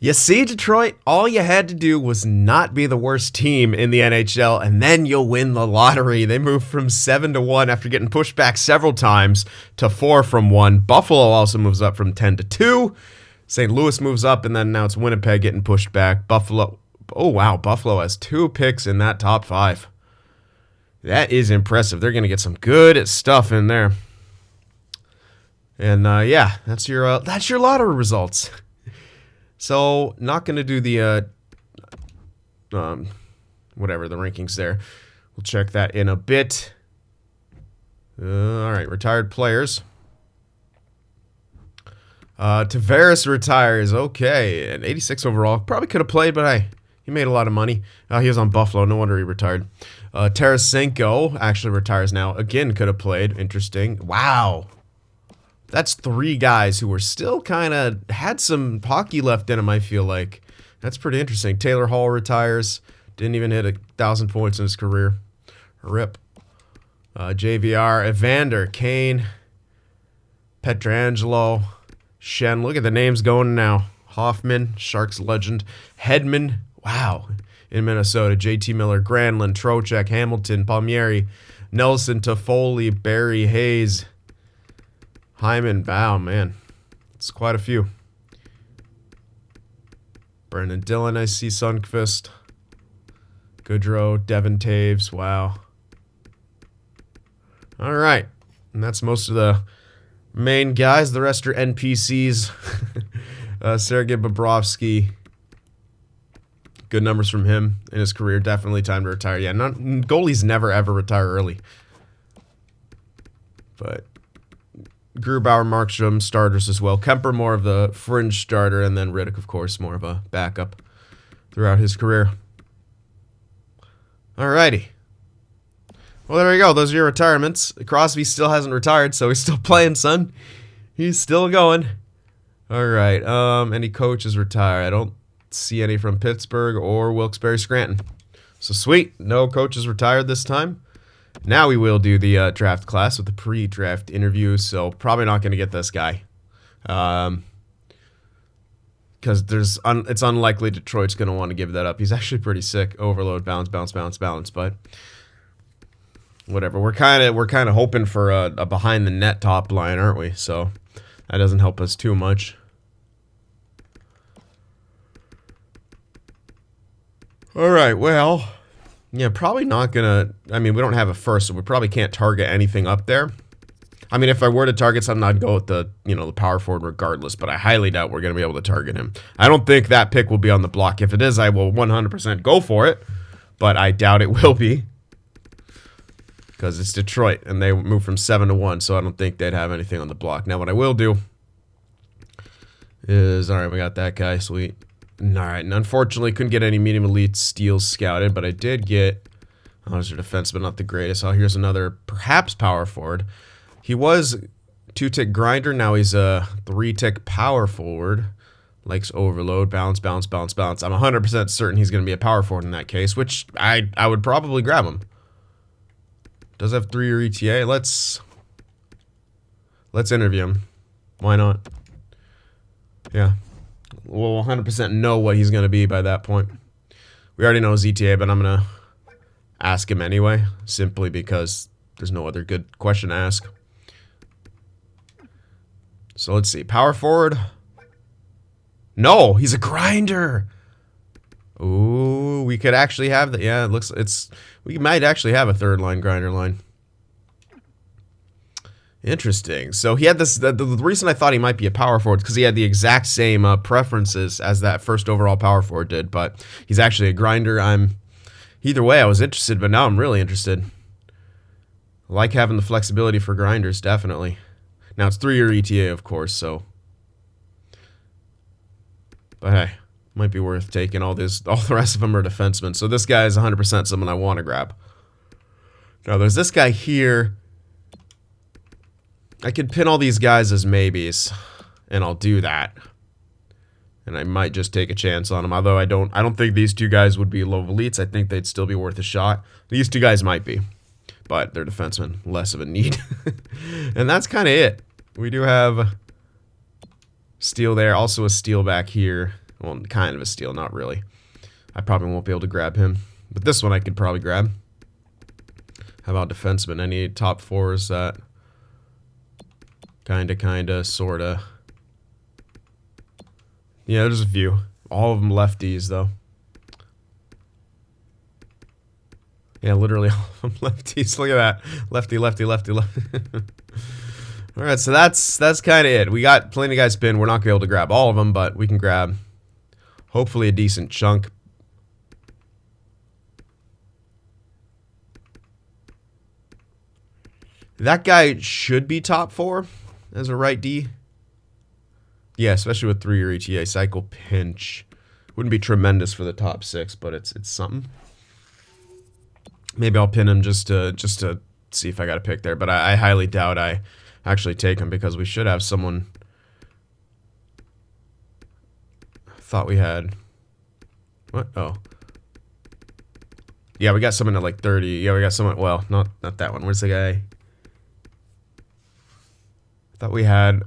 You see, Detroit, all you had to do was not be the worst team in the NHL, and then you'll win the lottery. They moved from 7-1 after getting pushed back several times to 4-1. Buffalo also moves up from 10-2. St. Louis moves up, and then now it's Winnipeg getting pushed back. Buffalo, oh wow, Buffalo has 2 picks in that top 5. That is impressive. They're going to get some good stuff in there. And yeah, that's your lottery results. So, not going to do the, whatever, the rankings there. We'll check that in a bit. All right, retired players. Tavares retires. Okay, an 86 overall. Probably could have played, but hey, he made a lot of money. He was on Buffalo. No wonder he retired. Tarasenko actually retires now. Again, could have played. Interesting. Wow. That's 3 guys who were still kind of had some hockey left in them, I feel like. That's pretty interesting. Taylor Hall retires. Didn't even hit 1,000 points in his career. RIP. JVR, Evander, Kane, Pietrangelo, Shen. Look at the names going now. Hoffman, Sharks legend. Hedman, wow, in Minnesota. JT Miller, Granlund, Trocheck, Hamilton, Palmieri, Nelson, Toffoli, Barry, Hayes, Hyman, wow, man. It's quite a few. Brendan Dillon, I see. Sundqvist, Goodrow, Devin Taves, wow. All right. And that's most of the main guys. The rest are NPCs. Sergei Bobrovsky. Good numbers from him in his career. Definitely time to retire. Yeah, goalies never, ever retire early. But Grubauer, Markstrom, starters as well. Kemper, more of the fringe starter. And then Riddick, of course, more of a backup throughout his career. Alrighty. Well, there you go. Those are your retirements. Crosby still hasn't retired, so he's still playing, son. He's still going. All right. Any coaches retired? I don't see any from Pittsburgh or Wilkes-Barre Scranton. So sweet. No coaches retired this time. Now we will do the draft class with the pre-draft interview. So probably not going to get this guy. Because it's unlikely Detroit's going to want to give that up. He's actually pretty sick. Overload, bounce, but whatever. We're kind of hoping for a behind the net top line, aren't we? So that doesn't help us too much. All right. Well, yeah, probably not gonna. I mean, we don't have a first, so we probably can't target anything up there. I mean, if I were to target something, I'd go with the power forward regardless, but I highly doubt we're going to be able to target him. I don't think that pick will be on the block. If it is, I will 100% go for it, but I doubt it will be because it's Detroit, and they moved from 7-1, so I don't think they'd have anything on the block. Now, what I will do is, all right, we got that guy, sweet. All right, and unfortunately, couldn't get any medium elite steals scouted, but I did get, those are defense, but not the greatest. Oh, here's another, perhaps power forward. He was 2-tick grinder. Now he's a 3-tick power forward. Likes overload, bounce. I'm 100% certain he's going to be a power forward in that case, which I would probably grab him. Does have 3-year ETA. Let's interview him. Why not? Yeah. We'll 100% know what he's going to be by that point. We already know his ETA, but I'm going to ask him anyway, simply because there's no other good question to ask. So let's see. Power forward. No, he's a grinder. Ooh, we could actually have that. Yeah, we might actually have a third line grinder line. Interesting. So he had this. The reason I thought he might be a power forward is because he had the exact same preferences as that first overall power forward did, but he's actually a grinder. Either way, I was interested, but now I'm really interested. I like having the flexibility for grinders, definitely. Now, it's 3-year ETA, of course, so. But hey, might be worth taking. All the rest of them are defensemen. So this guy is 100% someone I want to grab. Now, there's this guy here. I could pin all these guys as maybes, and I'll do that. And I might just take a chance on them. Although I don't think these 2 guys would be low elites. I think they'd still be worth a shot. These 2 guys might be. But they're defensemen, less of a need. And that's kind of it. We do have steal there, also a steal back here. Well, kind of a steal, not really. I probably won't be able to grab him. But this one I could probably grab. How about defenseman? Any top fours that kinda, sorta. Yeah, there's a few. All of them lefties, though. Yeah, literally all of them lefties. Look at that. Lefty, lefty, lefty, lefty. Alright, so that's kind of it. We got plenty of guys pinned. We're not going to be able to grab all of them, but we can grab hopefully a decent chunk. That guy should be top 4 as a right D. Yeah, especially with 3-year ETA. Cycle pinch. Wouldn't be tremendous for the top 6, but it's something. Maybe I'll pin him just to see if I got a pick there, but I highly doubt I actually take him because we should have someone. Thought we had. What? Oh. Yeah, we got someone at like 30. Yeah, we got someone. Well, not that one. Where's the guy? Thought we had.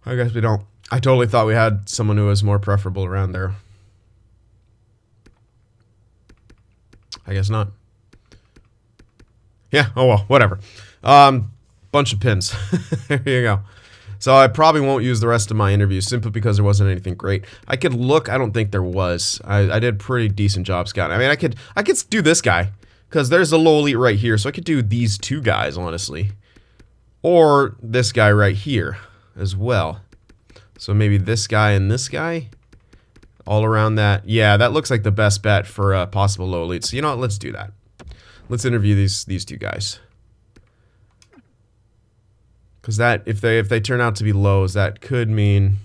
I guess we don't. I totally thought we had someone who was more preferable around there. I guess not. Yeah, oh well, whatever. Bunch of pins. There you go. So I probably won't use the rest of my interview simply because there wasn't anything great. I could look, I don't think there was. I did a pretty decent job scouting. I mean, I could do this guy because there's a low elite right here, so I could do these two guys, honestly. Or this guy right here as well. So maybe this guy and this guy. All around that. Yeah, that looks like the best bet for a possible low elite. So you know what? Let's do that. Let's interview these two guys. Because that if they turn out to be lows, that could mean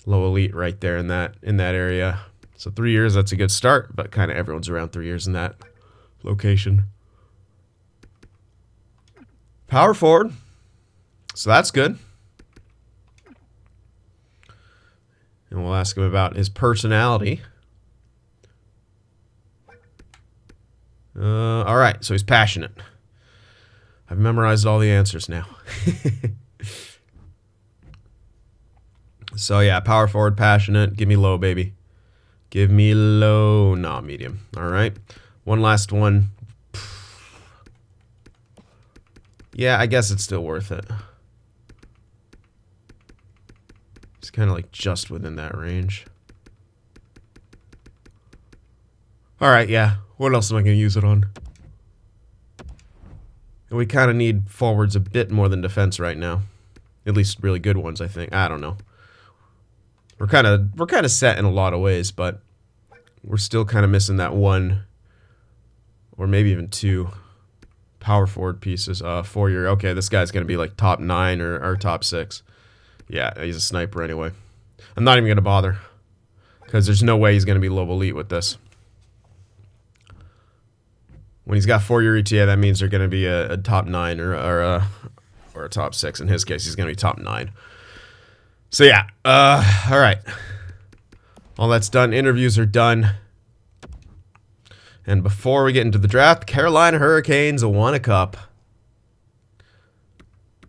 low elite right there in that area. So 3 years, that's a good start, but kind of everyone's around 3 years in that location. Power forward. So that's good. And we'll ask him about his personality. All right, so he's passionate. I've memorized all the answers now. So yeah, power forward, passionate. Give me low, baby. Give me low. Nah, medium. All right. One last one. Yeah, I guess it's still worth it. It's kind of like just within that range. All right, yeah. What else am I going to use it on? And we kind of need forwards a bit more than defense right now. At least really good ones, I think. I don't know. We're kind of set in a lot of ways, but we're still kind of missing that one or maybe even two power forward pieces. 4-year. Okay, this guy's going to be like top 9 or top 6. Yeah, he's a sniper anyway. I'm not even going to bother because there's no way he's going to be low elite with this. When he's got 4-year ETA, that means they're going to be a top 9 or a top 6. In his case, he's going to be top 9. So yeah, all right. All that's done. Interviews are done. And before we get into the draft, Carolina Hurricanes won a cup.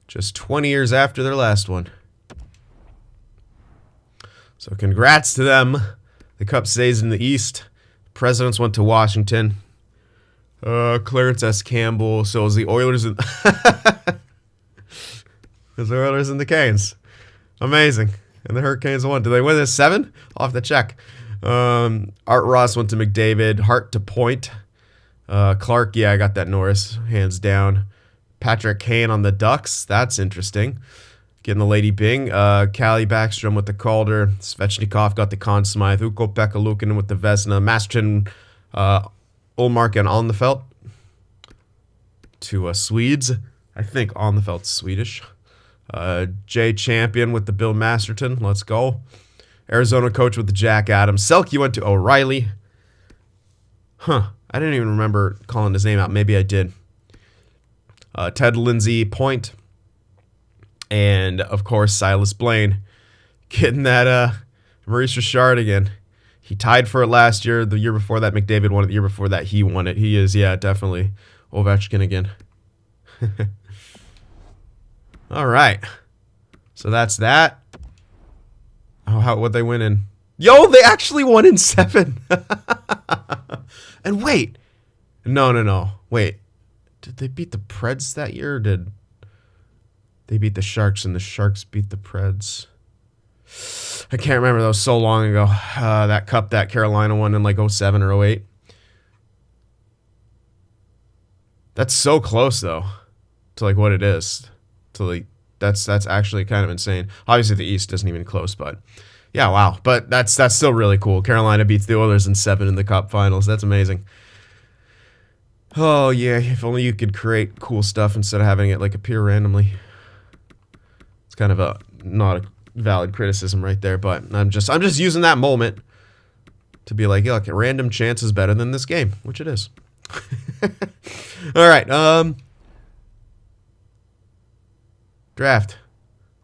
Just 20 years after their last one. So congrats to them. The cup stays in the East. Presidents went to Washington. Clarence S. Campbell. So it was the Oilers and it was the Oilers and the Canes. Amazing. And the Hurricanes won. Did they win this 7? I'll have to check. Art Ross went to McDavid. Hart to Point. Clark, yeah, I got that Norris. Hands down. Patrick Kane on the Ducks. That's interesting. Getting the Lady Bing. Callie Backstrom with the Calder. Svechnikov got the Conn Smythe. Ukko Pekka Luukkonen with the Vesna. Masterton, Ullmark, and Alnefelt. To Swedes. I think Alnefelt's Swedish. Jay Champion with the Bill Masterton. Let's go. Arizona coach with the Jack Adams. Selke went to O'Reilly. Huh. I didn't even remember calling his name out. Maybe I did. Ted Lindsay, Point. And, of course, Silas Blaine. Getting that Maurice Richard again. He tied for it last year. The year before that, McDavid won it. The year before that, he won it. He is, yeah, definitely Ovechkin again. All right. So that's that. Oh, what'd they win in? Yo, they actually won in 7. And wait. No. Wait. Did they beat the Preds that year, or did they beat the Sharks and the Sharks beat the Preds? I can't remember. That was so long ago. That cup that Carolina won in like 07 or 08. That's so close though to like what it is. To like that's actually kind of insane. Obviously the East isn't even close, but yeah, wow. But that's still really cool. Carolina beats the Oilers in 7 in the Cup Finals. That's amazing. Oh yeah, if only you could create cool stuff instead of having it like appear randomly. It's kind of a not a valid criticism right there, but I'm just using that moment to be like, look, a random chance is better than this game, which it is. All right, draft.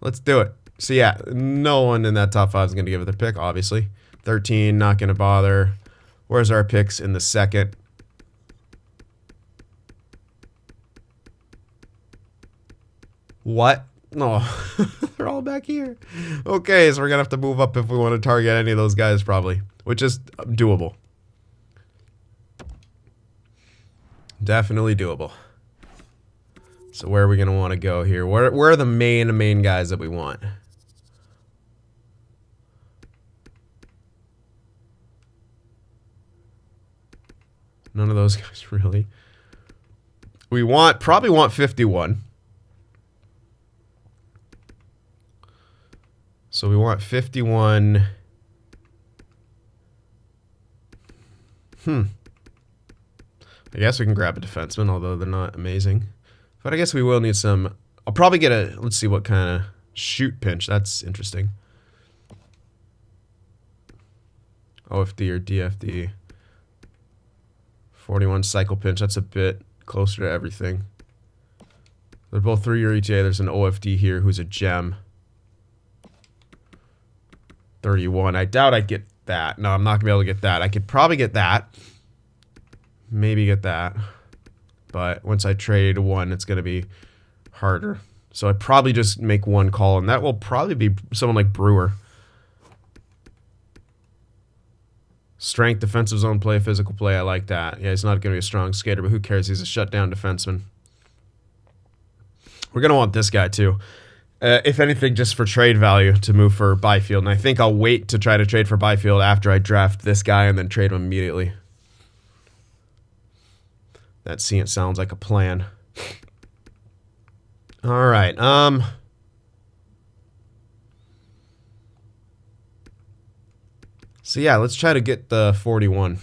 Let's do it. So yeah, no one in that top 5 is going to give it their pick, obviously. 13, not going to bother. Where's our picks in the second? What? No, they're all back here. Okay, so we're going to have to move up if we want to target any of those guys probably, which is doable. Definitely doable. So where are we going to want to go here? Where are the main guys that we want? None of those guys really. We probably want 51. So we want 51. I guess we can grab a defenseman, although they're not amazing. But I guess we will need some. I'll probably get a, let's see what kind of shoot pinch. That's interesting. OFD or DFD. 41 cycle pinch. That's a bit closer to everything. They're both 3-year ETA. There's an OFD here who's a gem. 31. I doubt I'd get that. No, I'm not going to be able to get that. I could probably get that. Maybe get that. But once I trade one, it's going to be harder. So I'd probably just make one call, and that will probably be someone like Brewer. Strength, defensive zone play, physical play. I like that. Yeah, he's not going to be a strong skater, but who cares? He's a shutdown defenseman. We're going to want this guy, too. If anything, just for trade value to move for Byfield. And I think I'll wait to try to trade for Byfield after I draft this guy and then trade him immediately. That sounds like a plan. All right. So yeah, let's try to get the 41.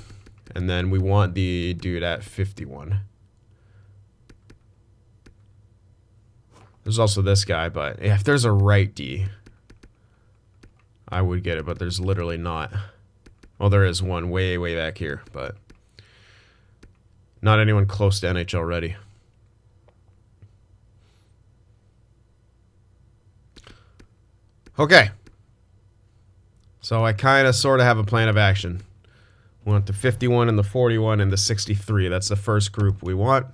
And then we want the dude at 51. There's also this guy, but if there's a right D, I would get it, but there's literally not. Well, there is one way back here, but not anyone close to NHL ready. Okay. So I kind of sort of have a plan of action. We want the 51 and the 41 and the 63. That's the first group we want.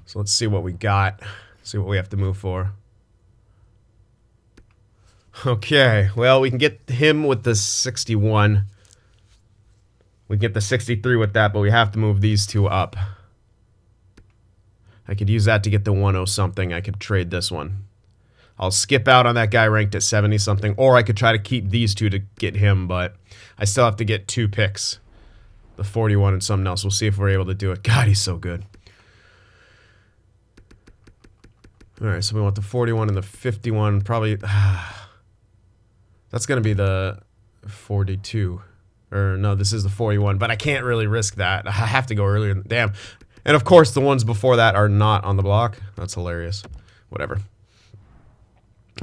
So let's see what we got. See what we have to move for. Okay, well, we can get him with the 61. We can get the 63 with that, but we have to move these two up. I could use that to get the 10 something. I could trade this one. I'll skip out on that guy ranked at 70 something, or I could try to keep these two to get him, but I still have to get 2 picks. The 41 and something else. We'll see if we're able to do it. God, he's so good. All right, so we want the 41 and the 51. Probably, that's going to be the 42. Or, no, this is the 41, but I can't really risk that. I have to go earlier. Damn. And, of course, the ones before that are not on the block. That's hilarious. Whatever.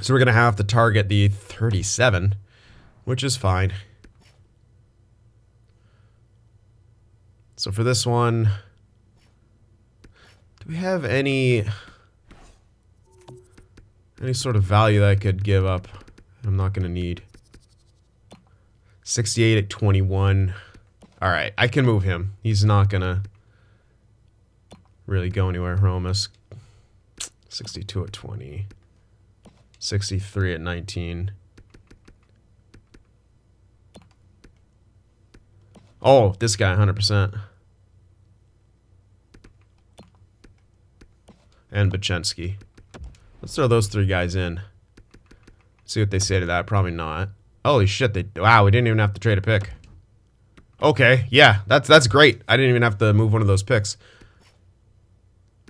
So we're going to have to target the 37, which is fine. So for this one, do we have any sort of value that I could give up? I'm not going to need. 68 at 21. All right, I can move him. He's not going to really go anywhere. Romas. 62 at 20. 63 at 19. Oh, this guy, 100%. And Bachensky. Let's throw those three guys in. See what they say to that. Probably not. Holy shit, wow, we didn't even have to trade a pick. Okay, yeah, that's great. I didn't even have to move one of those picks.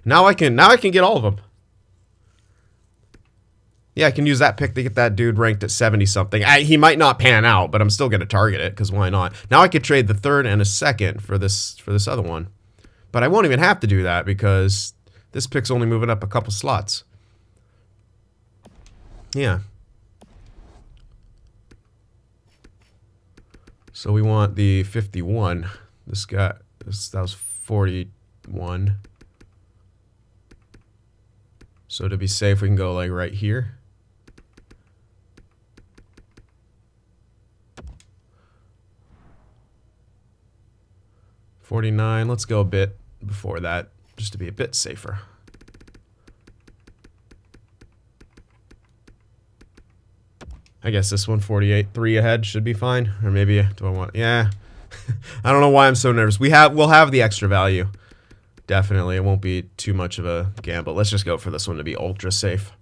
Now I can get all of them. Yeah, I can use that pick to get that dude ranked at 70 something. He might not pan out, but I'm still going to target it because why not? Now I could trade the third and a second for this other one. But I won't even have to do that because this pick's only moving up a couple slots. Yeah. So we want the 51. That was 41. So to be safe, we can go like right here. $49. Let's go a bit before that, just to be a bit safer. I guess this one, 48, 3 ahead should be fine. Or maybe, do I want, yeah. I don't know why I'm so nervous. We'll have the extra value. Definitely, it won't be too much of a gamble. Let's just go for this one to be ultra safe.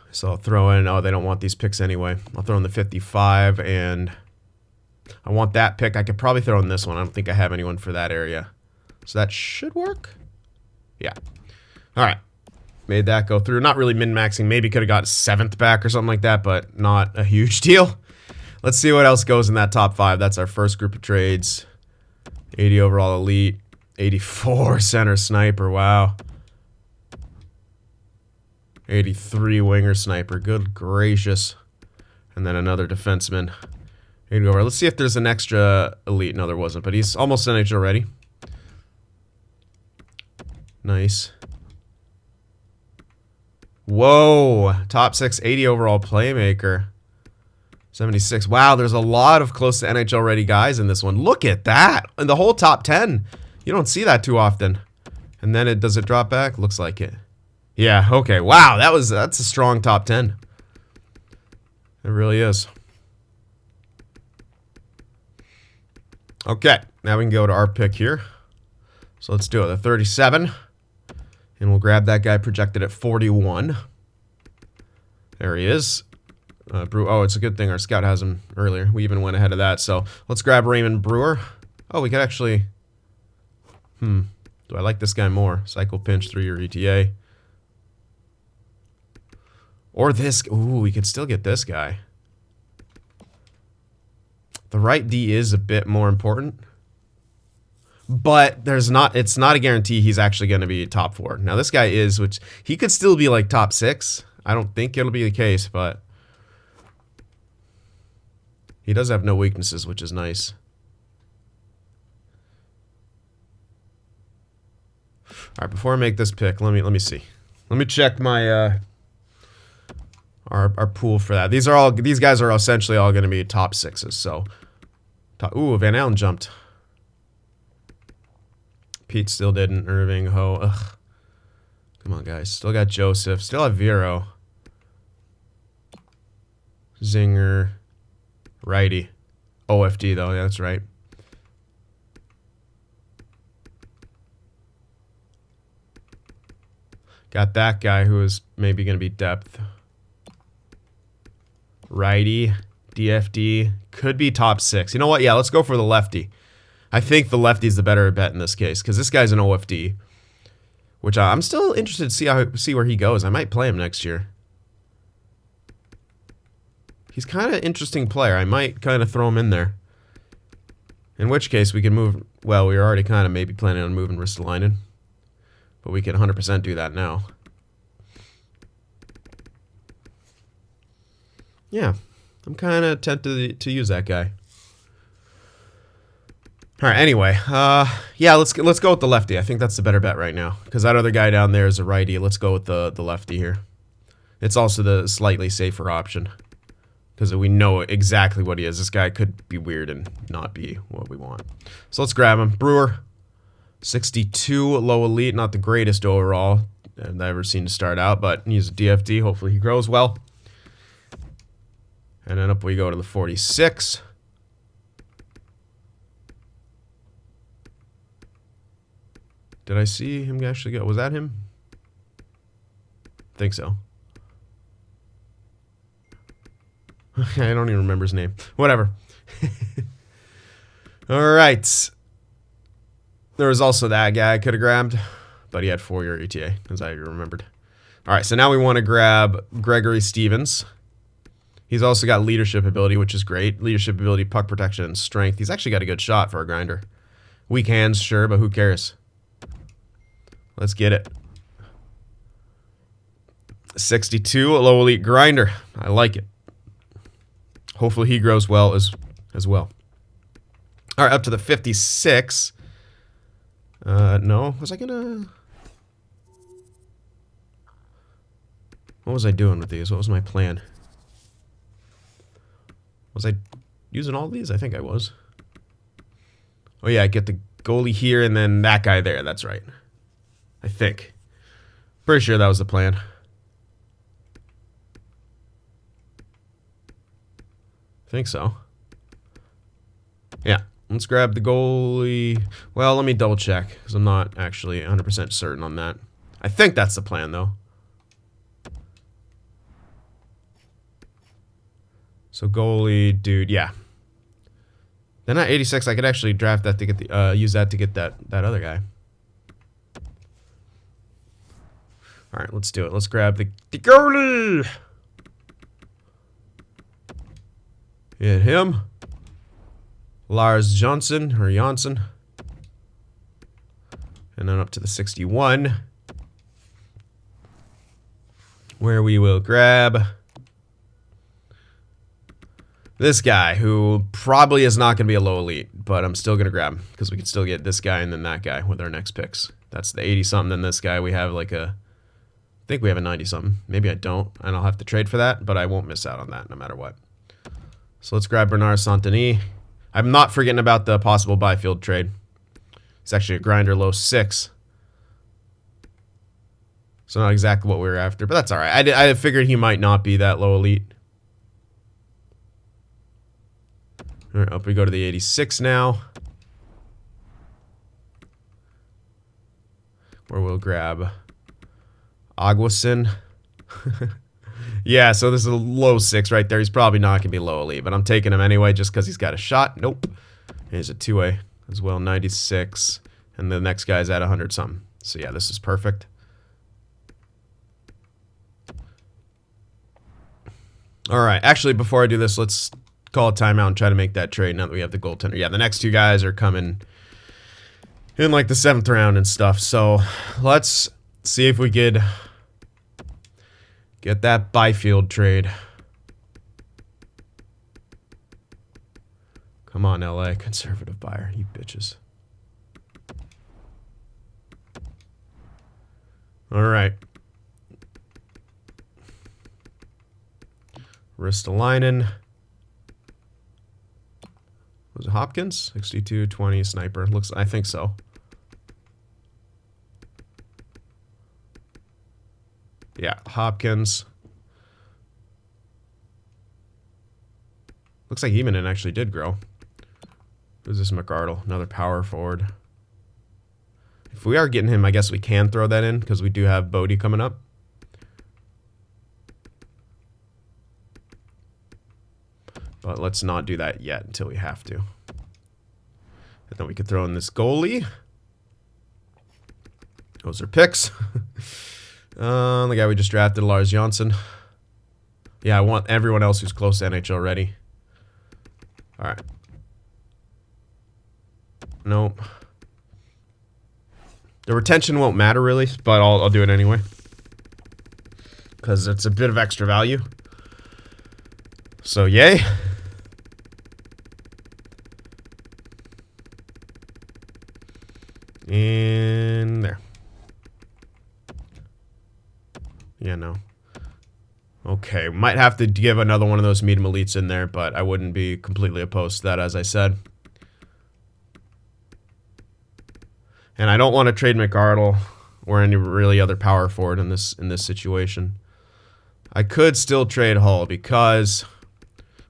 So I'll throw in, oh, they don't want these picks anyway. I'll throw in the 55, and I want that pick. I could probably throw in this one. I don't think I have anyone for that area. So that should work. Yeah. All right. Made that go through. Not really min-maxing. Maybe could have got 7th back or something like that, but not a huge deal. Let's see what else goes in that top 5. That's our first group of trades. 80 overall elite. 84 center sniper. Wow. 83 winger sniper. Good gracious. And then another defenseman. 80 overall. Let's see if there's an extra elite. No, there wasn't, but he's almost NHL ready. Nice. Whoa. Top 6, 80 overall playmaker. 76. Wow, there's a lot of close to NHL ready guys in this one. Look at that. In the whole top 10. You don't see that too often. And then does it drop back? Looks like it. Yeah, okay. Wow, that's a strong top 10. It really is. Okay, now we can go to our pick here. So let's do it. The 37. And we'll grab that guy projected at 41. There he is. Oh, it's a good thing our scout has him earlier. We even went ahead of that. So let's grab Raymond Brewer. Oh, we could actually... Do I like this guy more? Cycle pinch, 3-year ETA. Or this... Ooh, we could still get this guy. The right D is a bit more important. But it's not a guarantee he's actually going to be top 4. Now this guy is, which he could still be like top 6. I don't think it'll be the case, but he does have no weaknesses, which is nice. All right, before I make this pick, let me see. Let me check my our pool for that. These guys are essentially all going to be top 6s. So, ooh, Van Allen jumped. Pete still didn't. Irving, Ho. Ugh. Come on, guys. Still got Joseph. Still have Vero. Zinger. Righty. OFD, though. Yeah, that's right. Got that guy who is maybe going to be depth. Righty. DFD. Could be top 6. You know what? Yeah, let's go for the lefty. I think the lefty's the better bet in this case because this guy's an OFD, which I'm still interested to see where he goes. I might play him next year. He's kind of an interesting player. I might kind of throw him in there. In which case we can move. Well, we were already kind of maybe planning on moving Ristolainen, but we can 100% do that now. Yeah, I'm kind of tempted to use that guy. All right, anyway, yeah, let's go with the lefty. I think that's the better bet right now because that other guy down there is a righty. Let's go with the lefty here. It's also the slightly safer option because we know exactly what he is. This guy could be weird and not be what we want. So let's grab him. Brewer, 62 low elite, not the greatest overall I've ever seen to start out, but he's a DFD. Hopefully he grows well. And then up we go to the 46. Did I see him actually go? Was that him? I think so. I don't even remember his name. Whatever. Alright. There was also that guy I could have grabbed, but he had 4-year ETA, as I remembered. Alright, so now we want to grab Gregory Stevens. He's also got leadership ability, which is great. Leadership ability, puck protection, and strength. He's actually got a good shot for a grinder. Weak hands, sure, but who cares? Let's get it. 62, a low elite grinder. I like it. Hopefully he grows well as well. All right, up to the 56. No, was I gonna... What was I doing with these? What was my plan? Was I using all these? I think I was. Oh yeah, I get the goalie here and then that guy there. That's right. I think. Pretty sure that was the plan. I think so. Yeah. Let's grab the goalie. Well, let me double check because I'm not actually 100% certain on that. I think that's the plan though. So goalie, dude, yeah. Then at 86, I could actually draft that to get the use that to get that other guy. All right, let's do it. Let's grab the goalie. Hit him. Lars Johnson or Janssen. And then up to the 61, where we will grab this guy, who probably is not going to be a low elite, but I'm still going to grab him because we can still get this guy and then that guy with our next picks. That's the 80-something. Then this guy, we have like a... I think we have a 90-something. Maybe I don't, and I'll have to trade for that, but I won't miss out on that no matter what. So let's grab Bernard Saint-Denis. I'm not forgetting about the possible Byfield trade. It's actually a grinder low 6. So not exactly what we were after, but that's all right. I figured he might not be that low elite. All right, up we go to the 86 now, where we'll grab Aguasin. Yeah, so this is a low 6 right there. He's probably not going to be low elite, but I'm taking him anyway just because he's got a shot. Nope. Here's a 2-way as well, 96. And the next guy's at 100-something. So yeah, this is perfect. All right, actually, before I do this, let's call a timeout and try to make that trade now that we have the goaltender. Yeah, the next two guys are coming in like the 7th round and stuff. So let's see if we could get that Byfield trade. Come on, LA. Conservative buyer. You bitches. All right. Ristolainen. Was it Hopkins? 62-20 sniper. Looks, I think so. Yeah, Hopkins. Looks like Emanen actually did grow. Who's this McArdle? Another power forward. If we are getting him, I guess we can throw that in because we do have Bodie coming up. But let's not do that yet until we have to. And then we could throw in this goalie. Those are picks. The guy we just drafted, Lars Johnson. Yeah, I want everyone else who's close to NHL ready. All right. Nope. The retention won't matter really, but I'll do it anyway. Because it's a bit of extra value. So, yay. And there. Yeah, no. Okay, might have to give another one of those medium elites in there, but I wouldn't be completely opposed to that, as I said. And I don't want to trade McArdle or any really other power forward in this situation. I could still trade Hull because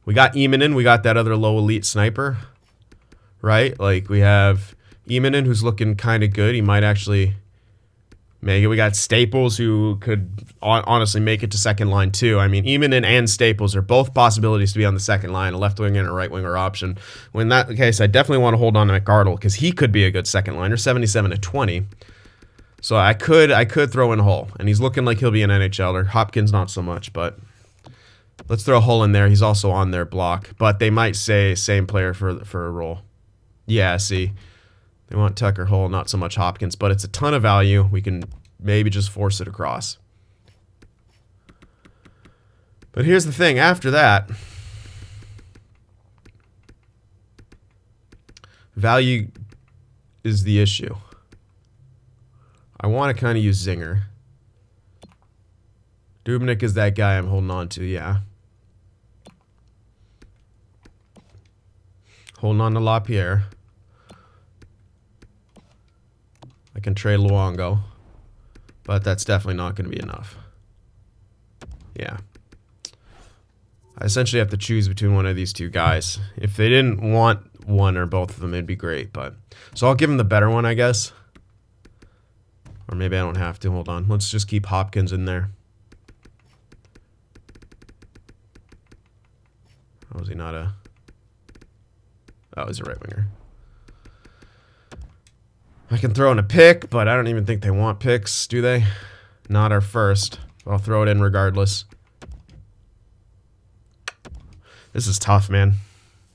we got Emanen, we got that other low elite sniper, right? Like we have Emanen who's looking kind of good. He might actually make it. We got Staples who could honestly make it to second line too. I mean, Emanen and Staples are both possibilities to be on the second line, a left winger and a right winger option. Well, in that case, I definitely want to hold on to McArdle because he could be a good second liner, 77 to 20. So I could throw in Hull, and he's looking like he'll be an NHLer. Hopkins not so much, but let's throw Hull in there. He's also on their block, but they might say same player for a role. Yeah, see, they want Tucker, Hull, not so much Hopkins, but it's a ton of value. We can maybe just force it across. But here's the thing, after that, value is the issue. I want to kind of use Zinger. Dubnyk is that guy I'm holding on to, yeah. Holding on to LaPierre. I can trade Luongo, but that's definitely not going to be enough. Yeah. I essentially have to choose between one of these two guys. If they didn't want one or both of them, it'd be great. But so I'll give him the better one, I guess. Or maybe I don't have to. Hold on. Let's just keep Hopkins in there. Oh, is he not a... Oh, he's a right winger. I can throw in a pick, but I don't even think they want picks, do they? Not our first. I'll throw it in regardless. This is tough, man.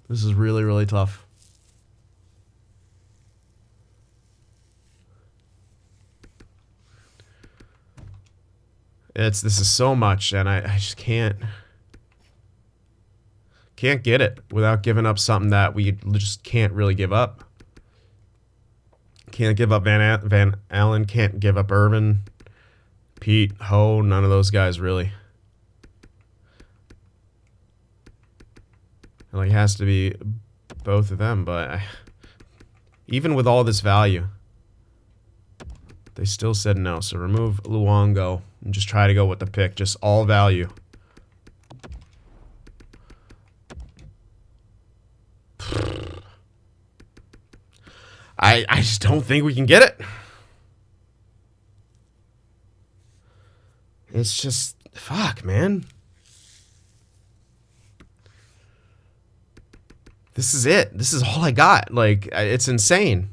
This is really, really tough. This is so much, and I just can't get it without giving up something that we just can't really give up. Can't give up Van Allen, can't give up Irvin, Pete, Ho, none of those guys really. Like, it has to be both of them, but even with all this value, they still said no. So remove Luongo and just try to go with the pick, just all value. I just don't think we can get it. It's just, fuck, man. This is it. This is all I got. Like, it's insane.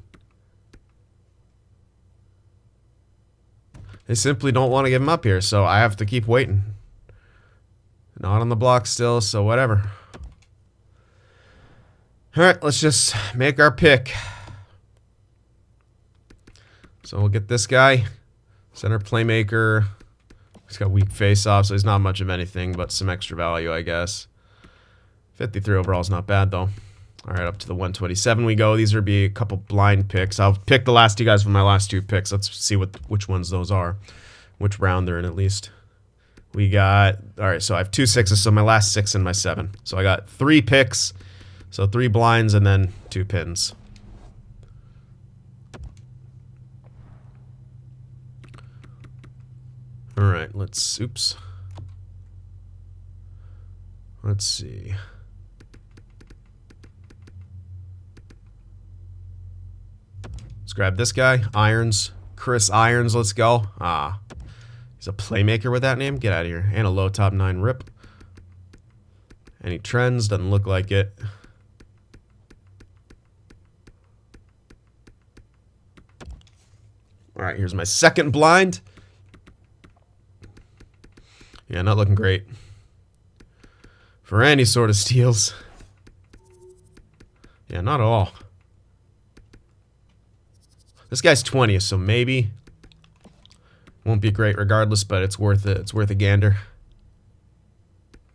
They simply don't want to give him up here, so I have to keep waiting. Not on the block still, so whatever. All right, let's just make our pick. So we'll get this guy, center playmaker. He's got weak face-off, so he's not much of anything, but some extra value, I guess. 53 overall is not bad, though. All right, up to the 127 we go. These would be a couple blind picks. I'll pick the last two guys from my last two picks. Let's see which ones those are, which round they're in at least. We got, all right, so I have 2 6s, so my last 6 and my 7. So I got 3 picks, so 3 blinds and then 2 pins. All right, let's see. Let's grab this guy, Irons. Chris Irons, let's go. Ah, he's a playmaker with that name? Get out of here. And a low top 9 rip. Any trends? Doesn't look like it. All right, here's my second blind. Yeah, not looking great. For any sort of steals. Yeah, not at all. This guy's 20, so maybe won't be great regardless, but it's worth it. It's worth a gander.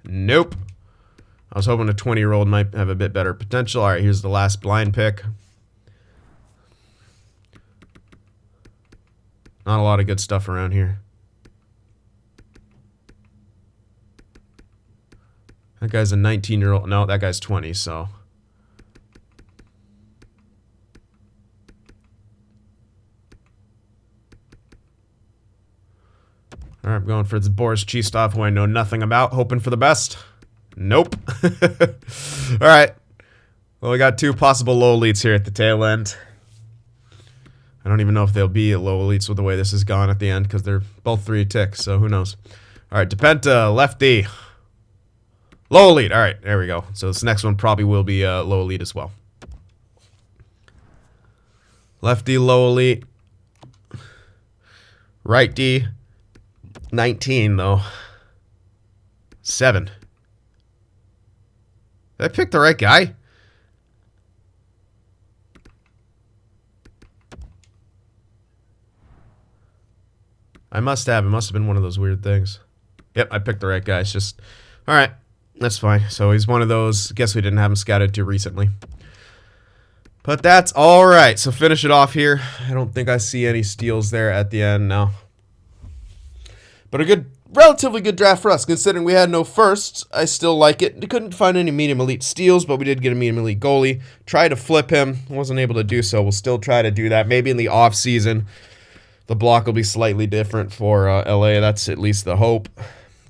Nope. I was hoping a 20-year-old might have a bit better potential. All right, here's the last blind pick. Not a lot of good stuff around here. That guy's a 19-year-old. No, that guy's 20, so. All right, I'm going for this Boris Chistov, who I know nothing about, hoping for the best. Nope. All right. Well, we got 2 possible low elites here at the tail end. I don't even know if they'll be low elites with the way this has gone at the end, because they're both 3 ticks, so who knows. All right, DePenta, lefty. Low elite. All right, there we go. So this next one probably will be low elite as well. Lefty, low elite. Right D, 19 though. 7. Did I pick the right guy? I must have. It must have been one of those weird things. Yep, I picked the right guy. It's just... Alright, that's fine. So he's one of those... Guess we didn't have him scouted too recently. But that's alright. So finish it off here. I don't think I see any steals there at the end now. But a good... Relatively good draft for us, considering we had no firsts. I still like it. We couldn't find any medium elite steals, but we did get a medium elite goalie. Tried to flip him. Wasn't able to do so. We'll still try to do that. Maybe in the off season, the block will be slightly different for LA. That's at least the hope.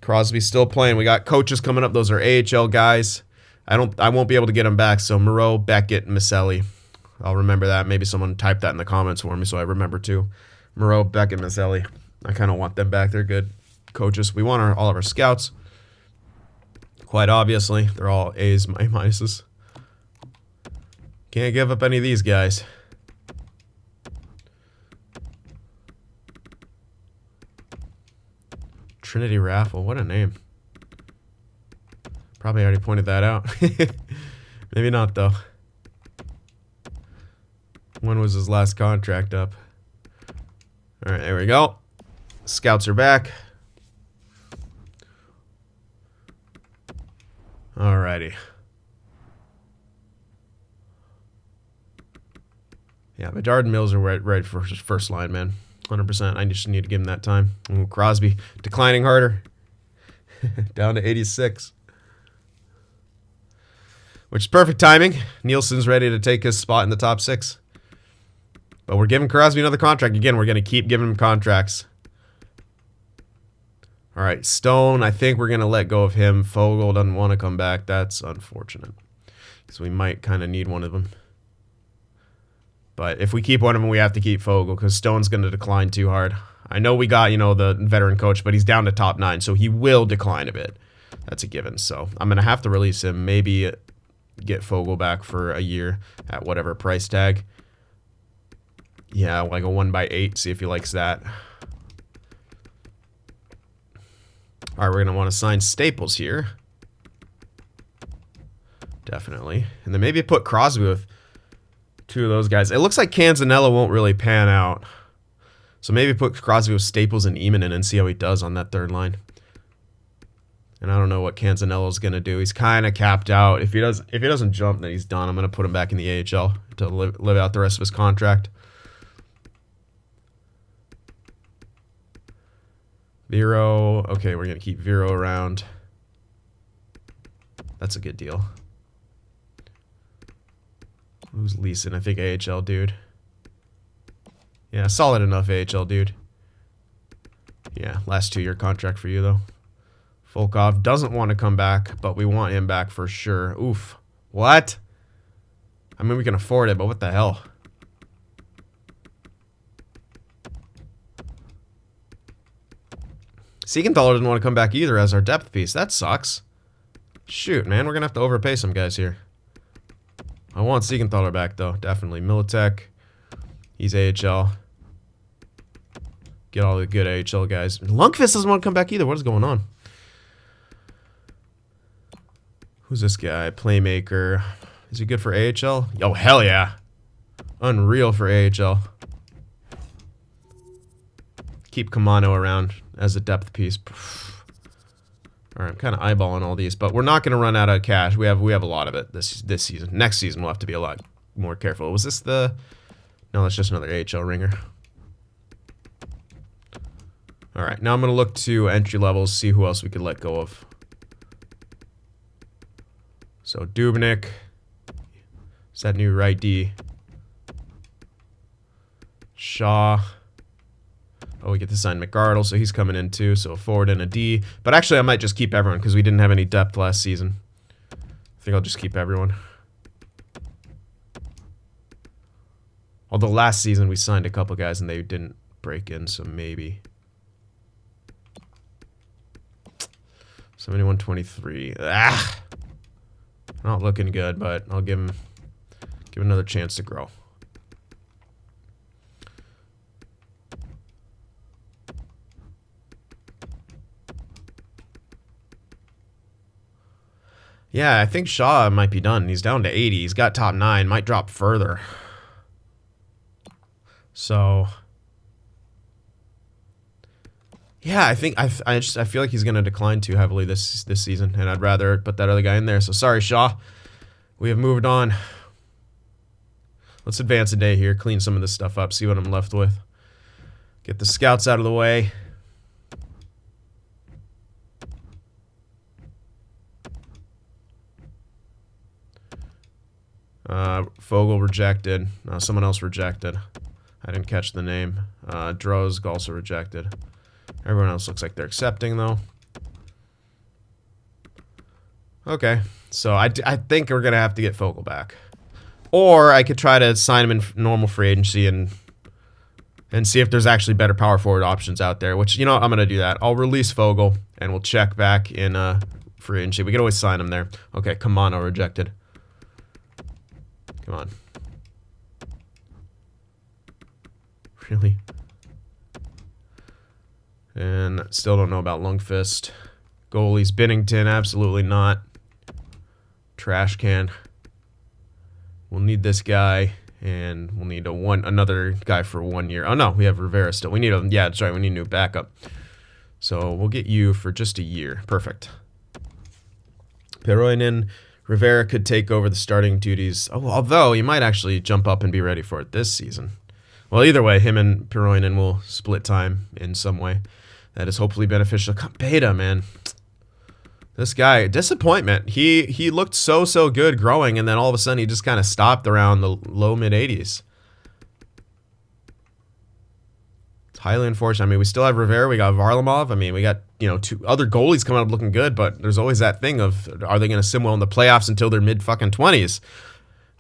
Crosby's still playing. We got coaches coming up. Those are AHL guys. I won't be able to get them back. So Moreau, Beckett, Maselli. I'll remember that. Maybe someone typed that in the comments for me so I remember too. Moreau, Beckett, Maselli. I kind of want them back. They're good coaches. We want all of our scouts. Quite obviously, they're all A's, A minuses. Can't give up any of these guys. Trinity Raffle, what a name. Probably already pointed that out. Maybe not though. When was his last contract up? All right, there we go. Scouts are back. Alrighty. Yeah, Bedard and Mills are right for first line, man. 100%. I just need to give him that time. Ooh, Crosby declining harder. Down to 86. Which is perfect timing. Nielsen's ready to take his spot in the top 6. But we're giving Crosby another contract. Again, we're going to keep giving him contracts. All right, Stone, I think we're going to let go of him. Fogle doesn't want to come back. That's unfortunate. So we might kind of need one of them. But if we keep one of them, we have to keep Fogle because Stone's going to decline too hard. I know we got, the veteran coach, but he's down to top 9, so he will decline a bit. That's a given. So I'm going to have to release him. Maybe get Fogle back for a year at whatever price tag. Yeah, like a 1/8. See if he likes that. All right, we're going to want to sign Staples here. Definitely. And then maybe put Crosby with 2 of those guys. It looks like Canzanella won't really pan out. So maybe put Crosby with Staples and Eamon and see how he does on that 3rd line. And I don't know what Canzanella's going to do. He's kind of capped out. If he doesn't jump, then he's done. I'm going to put him back in the AHL to live out the rest of his contract. Vero. Okay, we're going to keep Vero around. That's a good deal. Who's Leeson? I think AHL dude. Yeah, solid enough AHL dude. Yeah, last 2-year contract for you, though. Volkov doesn't want to come back, but we want him back for sure. Oof. What? I mean, we can afford it, but what the hell? Siegenthaler didn't want to come back either as our depth piece. That sucks. Shoot, man. We're going to have to overpay some guys here. I want Siegenthaler back, though. Definitely. Militek. He's AHL. Get all the good AHL guys. Lundqvist doesn't want to come back either. What is going on? Who's this guy? Playmaker. Is he good for AHL? Oh, hell yeah. Unreal for AHL. Keep Kamano around as a depth piece. All right, I'm kind of eyeballing all these, but we're not going to run out of cash. We have a lot of it this season. Next season, we'll have to be a lot more careful. Was this the... No, that's just another AHL ringer. All right, now I'm going to look to entry levels, see who else we could let go of. So Dubnyk. Is that new right D? Shaw. Oh, we get to sign McArdle, so he's coming in too. So a forward and a D. But actually, I might just keep everyone because we didn't have any depth last season. I think I'll just keep everyone. Although last season we signed a couple guys and they didn't break in, so maybe. 71-23. Ah! Not looking good, but I'll give him another chance to grow. Yeah, I think Shaw might be done. He's down to 80. He's got top 9. Might drop further. So, yeah, I think I feel like he's going to decline too heavily this season, and I'd rather put that other guy in there. So sorry, Shaw. We have moved on. Let's advance a day here, clean some of this stuff up, see what I'm left with. Get the scouts out of the way. Fogle rejected. Someone else rejected. I didn't catch the name. Droz also rejected. Everyone else looks like they're accepting, though. Okay, so I think we're going to have to get Fogle back. Or I could try to sign him in normal free agency and see if there's actually better power forward options out there, which, you know, I'm going to do that. I'll release Fogle, and we'll check back in free agency. We can always sign him there. Okay, Kamano rejected. Come on. Really? And still don't know about Lundqvist. Goalies, Binnington, absolutely not. Trash can. We'll need this guy, and we'll need another guy for 1 year. Oh no, we have Rivera still. We need yeah, that's right. We need a new backup. So we'll get you for just a year. Perfect. Peroinen, Rivera could take over the starting duties. Oh, although he might actually jump up and be ready for it this season. Well, either way, him and Peroinen will split time in some way. That is hopefully beneficial. Beta, man. This guy, disappointment. He looked so good growing, and then all of a sudden he just kind of stopped around the low mid 80s. It's highly unfortunate. I mean, we still have Rivera, we got Varlamov. I mean, we got, you know, 2 other goalies coming up looking good, but there's always that thing of, are they going to sim well in the playoffs until they're mid fucking 20s?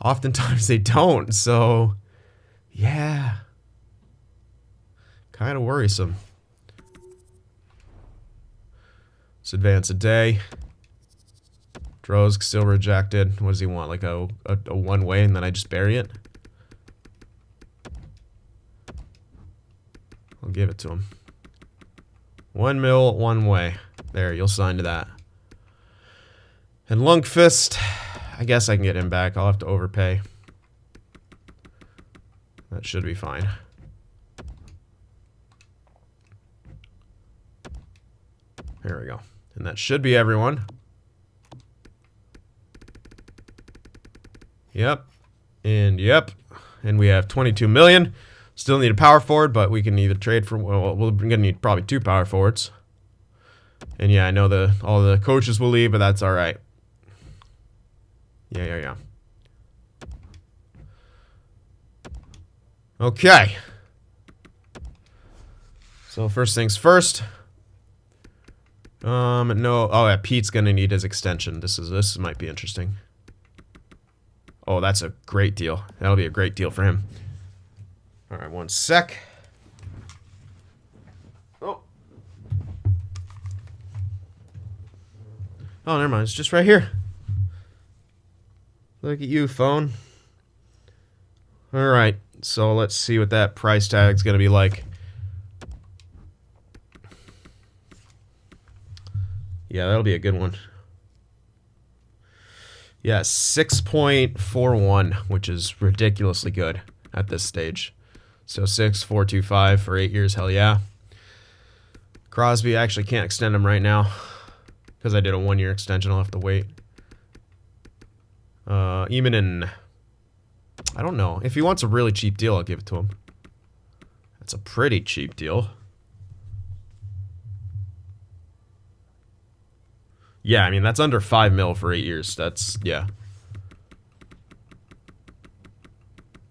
Oftentimes they don't. So, yeah, kind of worrisome. Let's advance a day. Droz still rejected. What does he want? Like a one-way and then I just bury it? I'll give it to him. 1 mil, 1 way. There, you'll sign to that. And Lundqvist, I guess I can get him back. I'll have to overpay. That should be fine. There we go. And that should be everyone. Yep. And yep. And we have 22 million. Still need a power forward, but we can either trade for, well, we're going to need probably 2 power forwards. And yeah, I know all the coaches will leave, but that's all right. Yeah. Okay. So first things first. No. Oh, yeah, Pete's gonna need his extension. This might be interesting. Oh, that's a great deal. That'll be a great deal for him. All right, 1 sec. Oh, never mind. It's just right here. Look at you, phone. All right. So let's see what that price tag's gonna be like. Yeah, that'll be a good one. Yeah, 6.41, which is ridiculously good at this stage. So 6.425 for 8 years, hell yeah. Crosby, I actually can't extend him right now because I did a 1-year extension. I'll have to wait. Emanin, I don't know. If he wants a really cheap deal, I'll give it to him. That's a pretty cheap deal. Yeah, I mean, that's under 5 mil for 8 years. That's, yeah.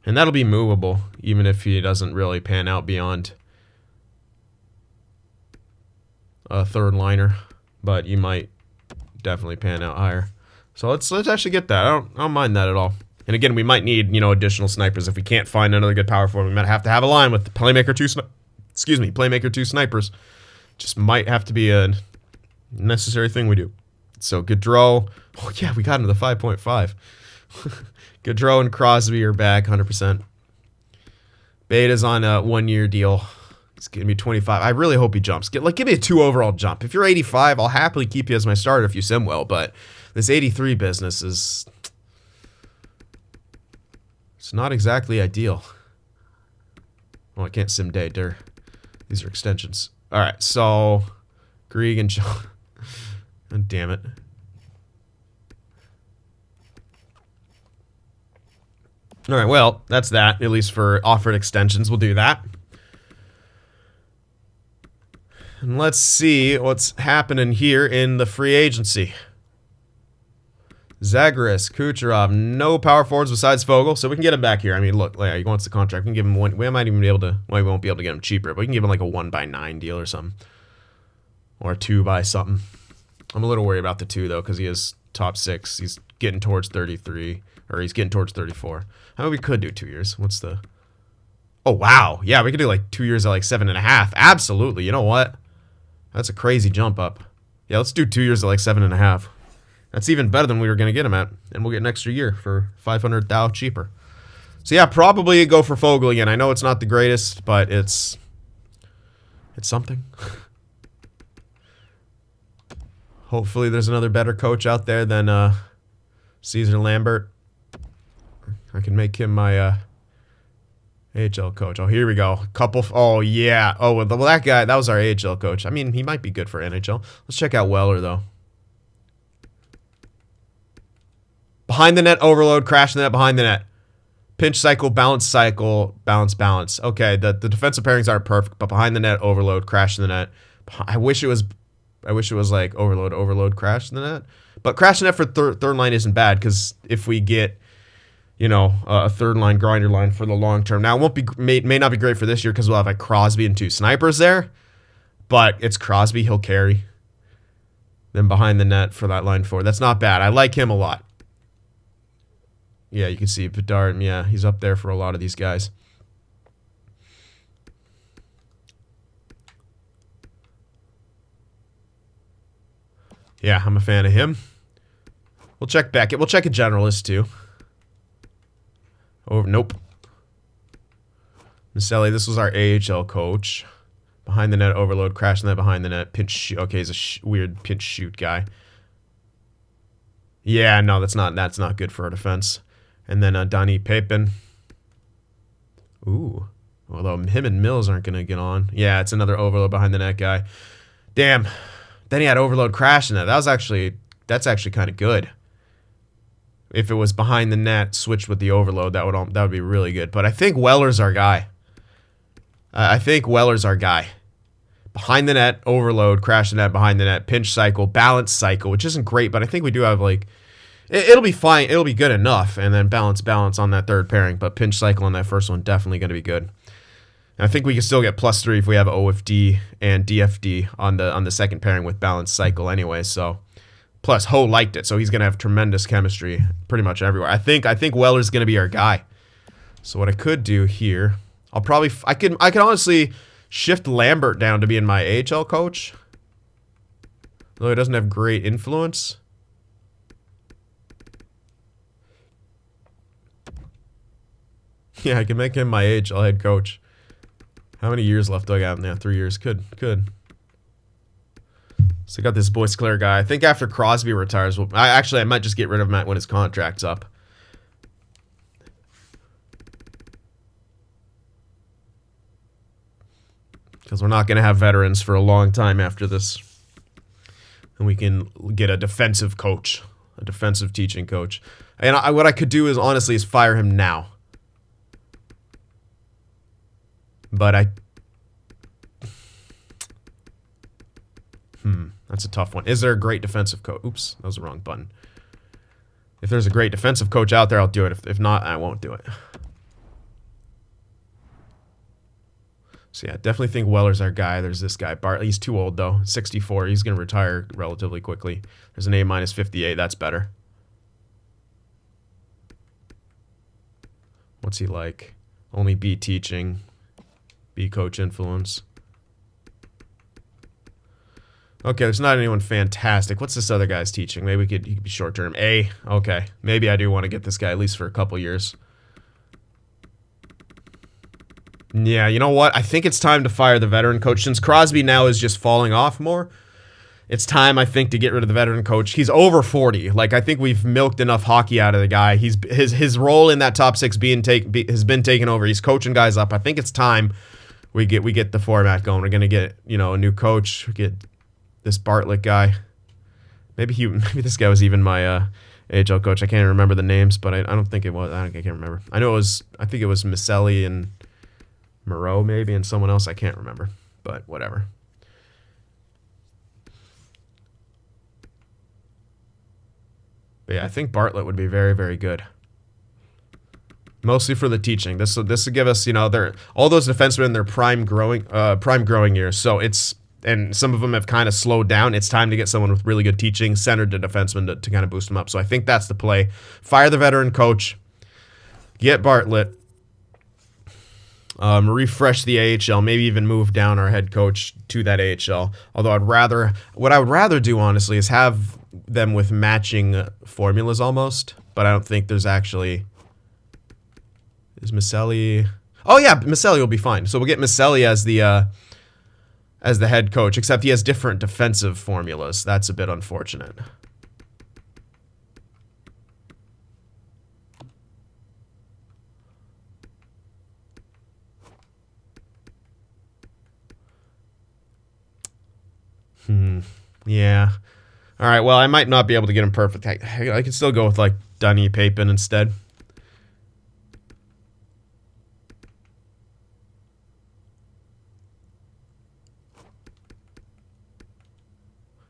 And that'll be movable, even if he doesn't really pan out beyond a third liner, but you might definitely pan out higher. So let's actually get that. I don't mind that at all. And again, we might need, you know, additional snipers if we can't find another good power forward. We might have to have a line with the playmaker playmaker 2 snipers. Just might have to be a necessary thing we do. So Gaudreau, oh yeah, we got into the 5.5. Gaudreau and Crosby are back 100%. Beta's on a 1-year deal. It's gonna be 25. I really hope he jumps. Give me a 2 overall jump. If you're 85, I'll happily keep you as my starter if you sim well. But this 83 business is, it's not exactly ideal. Oh, I can't sim day, dear. These are extensions. All right, so Grieg and John. Oh, damn it. All right, well, that's that. At least for offered extensions, we'll do that. And let's see what's happening here in the free agency. Zagreus, Kucherov, no power forwards besides Fogle, so we can get him back here. I mean, look, yeah, he wants the contract. We can give him one. We might even be able to. Well, we won't be able to get him cheaper, but we can give him like a 1/9 deal or something, or a 2 by something. I'm a little worried about the 2 though, because he is top 6. He's getting towards 33, or he's getting towards 34. I mean, we could do 2 years. What's the? Oh wow, yeah, we could do like 2 years at like 7.5. Absolutely. You know what? That's a crazy jump up. Yeah, let's do 2 years at like 7.5. That's even better than we were going to get him at. And we'll get an extra year for 500,000 cheaper. So yeah, probably go for Fogle again. I know it's not the greatest, but it's something. Hopefully there's another better coach out there than Caesar Lambert. I can make him my AHL coach. Oh, here we go. Oh, yeah. Oh, well, that guy, that was our AHL coach. I mean, he might be good for NHL. Let's check out Weller, though. Behind the net, overload, crash the net, behind the net. Pinch cycle, balance, balance. Okay, the defensive pairings aren't perfect, but behind the net, overload, crash the net. I wish it was like overload, crash the net. But crash the net for third line isn't bad, because if we get, you know, a third line grinder line for the long term. Now, it won't be may not be great for this year because we'll have like Crosby and 2 snipers there, but it's Crosby, he'll carry. Then behind the net for that line forward. That's not bad. I like him a lot. Yeah, you can see Bedard. Yeah, he's up there for a lot of these guys. Yeah, I'm a fan of him. We'll check Beckett. We'll check a generalist too. Oh, nope. Maselli, this was our AHL coach. Behind the net, overload, crash the net, behind the net, pinch shoot. Okay, he's a weird pinch shoot guy. Yeah, no, that's not good for our defense. And then Donnie Papin. Ooh. Although him and Mills aren't going to get on. Yeah, it's another overload behind the net guy. Damn. Then he had overload crash in that. That's actually kind of good. If it was behind the net, switched with the overload, that would be really good. But I think Weller's our guy. Behind the net, overload, crash the net, behind the net, pinch cycle, balance cycle, which isn't great, but I think we do have like, it'll be fine. It'll be good enough. And then balance on that third pairing. But pinch cycle on that first one, definitely going to be good. And I think we can still get +3 if we have OFD and DFD on the second pairing with balance cycle anyway. So plus Ho liked it, so he's going to have tremendous chemistry pretty much everywhere. I think Weller's going to be our guy. So what I could do here, I can honestly shift Lambert down to being my AHL coach. Though he doesn't have great influence. Yeah, I can make him my AHL head coach. How many years left do I got in there? 3 years. Good. So I got this Boy Sclair guy. I think after Crosby retires, I might just get rid of him when his contract's up. Because we're not going to have veterans for a long time after this. And we can get a defensive coach. A defensive teaching coach. And what I could do is, honestly, is fire him now. But that's a tough one. Is there a great defensive coach? Oops, that was the wrong button. If there's a great defensive coach out there, I'll do it. If not, I won't do it. So yeah, definitely think Weller's our guy. There's this guy, Bartlett. He's too old though, 64. He's going to retire relatively quickly. There's an A- 58. That's better. What's he like? Only B teaching, B coach influence. Okay, there's not anyone fantastic. What's this other guy's teaching? Maybe he could be short term. A. Okay, maybe I do want to get this guy at least for a couple years. Yeah, you know what? I think it's time to fire the veteran coach. Since Crosby now is just falling off more, it's time, I think, to get rid of the veteran coach. He's over 40. Like, I think we've milked enough hockey out of the guy. His role in that top six has been taken over. He's coaching guys up. I think it's time we get the format going. We're gonna get, you know, a new coach. Get this Bartlett guy. Maybe this guy was even my AHL coach. I can't remember the names, but I don't think it was. I can't remember. I think it was Maselli and Moreau maybe, and someone else. I can't remember, but whatever. But yeah, I think Bartlett would be very, very good. Mostly for the teaching. This will give us, you know, all those defensemen in their prime growing years. So and some of them have kind of slowed down. It's time to get someone with really good teaching, centered to defensemen to kind of boost them up. So I think that's the play. Fire the veteran coach. Get Bartlett. Refresh the AHL, maybe even move down our head coach to that AHL. Although what I would rather do, honestly, is have them with matching formulas almost. But I don't think there's actually... Is Maselli... Oh yeah, Maselli will be fine. So we'll get Maselli as the head coach, except he has different defensive formulas. That's a bit unfortunate. Yeah. All right, well, I might not be able to get him perfect. I can still go with, like, Dunny Papin instead.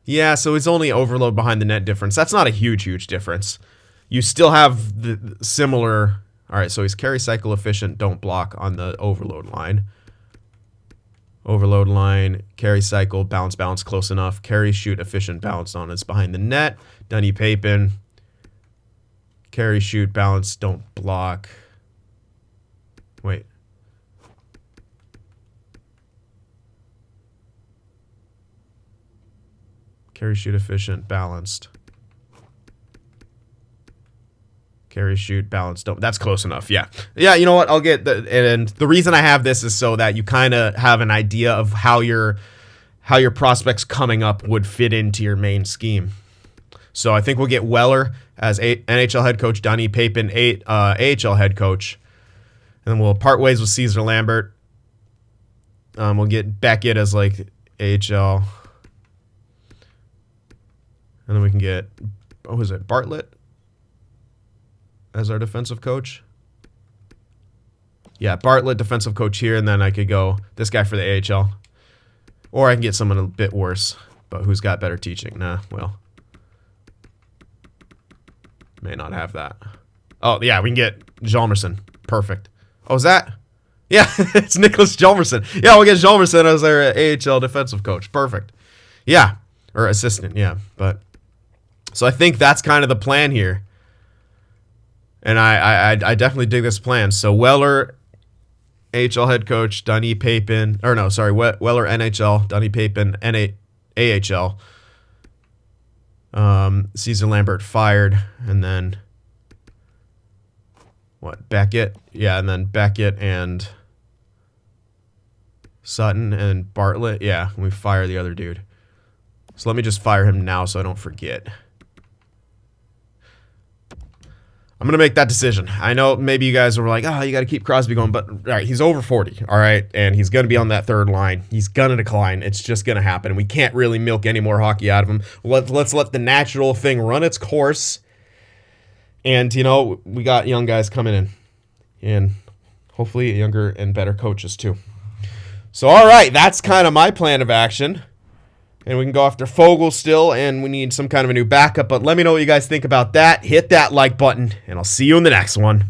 Yeah, so it's only overload behind the net difference. That's not a huge difference. You still have the similar... All right, so he's carry cycle efficient, don't block on the overload line. Overload line, carry cycle, bounce, close enough. Carry, shoot, efficient, balance on is behind the net. Dunny Papin. Carry, shoot, balance, don't block. Wait. Carry, shoot, efficient, balanced. Carry, shoot, balance, don't. That's close enough, yeah. Yeah, you know what? I'll get and the reason I have this is so that you kind of have an idea of how your prospects coming up would fit into your main scheme. So I think we'll get Weller as NHL head coach, Dunny Papin, AHL head coach. And then we'll part ways with Caesar Lambert. We'll get Beckett as, like, AHL. And then we can get, what was it, Bartlett as our defensive coach. Yeah, Bartlett, defensive coach here, and then I could go this guy for the AHL. Or I can get someone a bit worse, but who's got better teaching. Nah, well. May not have that. Oh, yeah, we can get Hjalmarsson. Perfect. Oh, is that? Yeah, it's Nicholas Hjalmarsson. Yeah, we'll get Hjalmarsson as our AHL defensive coach. Perfect. Yeah, or assistant, yeah. But so I think that's kind of the plan here. And I definitely dig this plan. So Weller, AHL head coach, Dunny Papin, or no, sorry, Weller NHL, Dunny Papin, AHL. Caesar Lambert fired, and then what? Beckett, yeah, and then Beckett and Sutton and Bartlett, yeah. We fire the other dude. So let me just fire him now so I don't forget. I'm going to make that decision. I know maybe you guys were like, oh, you got to keep Crosby going. But, all right, he's over 40, all right? And he's going to be on that third line. He's going to decline. It's just going to happen. We can't really milk any more hockey out of him. Let's let the natural thing run its course. And, you know, we got young guys coming in. And hopefully younger and better coaches, too. So, all right, that's kind of my plan of action. And we can go after Fogle still, and we need some kind of a new backup. But let me know what you guys think about that. Hit that like button, and I'll see you in the next one.